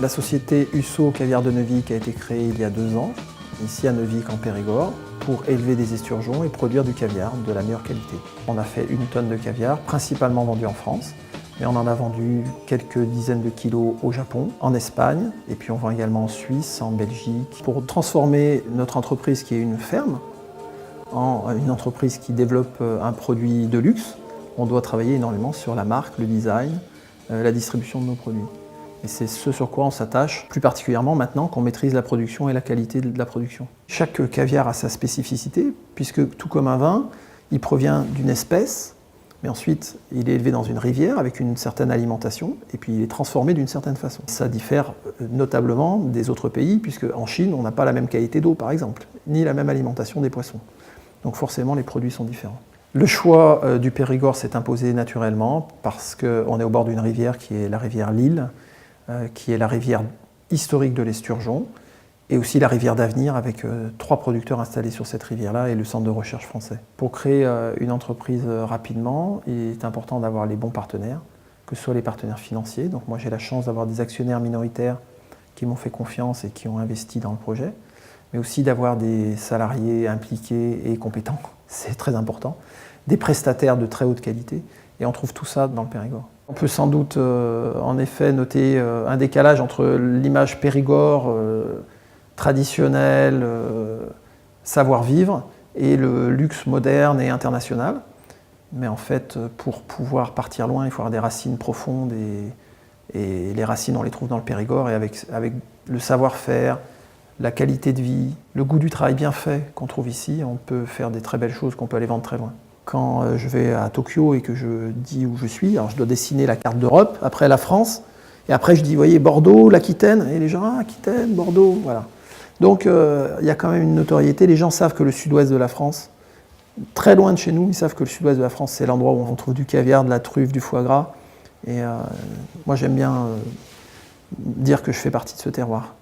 La société Husso Caviar de Neuvic a été créée il y a 2 ans, ici à Neuvic en Périgord, pour élever des esturgeons et produire du caviar de la meilleure qualité. On a fait 1 tonne de caviar, principalement vendu en France, mais on en a vendu quelques dizaines de kilos au Japon, en Espagne, et puis on vend également en Suisse, en Belgique. Pour transformer notre entreprise qui est une ferme en une entreprise qui développe un produit de luxe, on doit travailler énormément sur la marque, le design, la distribution de nos produits. Et c'est ce sur quoi on s'attache, plus particulièrement maintenant qu'on maîtrise la production et la qualité de la production. Chaque caviar a sa spécificité, puisque tout comme un vin, il provient d'une espèce, mais ensuite il est élevé dans une rivière avec une certaine alimentation, et puis il est transformé d'une certaine façon. Ça diffère notablement des autres pays, puisque en Chine, on n'a pas la même qualité d'eau, par exemple, ni la même alimentation des poissons. Donc forcément, les produits sont différents. Le choix du Périgord s'est imposé naturellement, parce qu'on est au bord d'une rivière qui est la rivière Lille, qui est la rivière historique de l'esturgeon, et aussi la rivière d'avenir avec 3 producteurs installés sur cette rivière-là et le centre de recherche français. Pour créer une entreprise rapidement, il est important d'avoir les bons partenaires, que ce soit les partenaires financiers. Donc moi j'ai la chance d'avoir des actionnaires minoritaires qui m'ont fait confiance et qui ont investi dans le projet, mais aussi d'avoir des salariés impliqués et compétents, c'est très important, des prestataires de très haute qualité, et on trouve tout ça dans le Périgord. On peut sans doute en effet noter un décalage entre l'image Périgord traditionnelle, savoir-vivre, et le luxe moderne et international. Mais en fait, pour pouvoir partir loin, il faut avoir des racines profondes, et les racines, on les trouve dans le Périgord, et avec le savoir-faire, la qualité de vie, le goût du travail bien fait qu'on trouve ici, on peut faire des très belles choses qu'on peut aller vendre très loin. Quand je vais à Tokyo et que je dis où je suis, alors je dois dessiner la carte d'Europe, après la France, et après je dis, vous voyez, Bordeaux, l'Aquitaine, et les gens, ah, Aquitaine, Bordeaux, voilà. Donc il y a quand même une notoriété, les gens savent que le sud-ouest de la France, très loin de chez nous, ils savent que le sud-ouest de la France, c'est l'endroit où on trouve du caviar, de la truffe, du foie gras, et moi j'aime bien dire que je fais partie de ce terroir.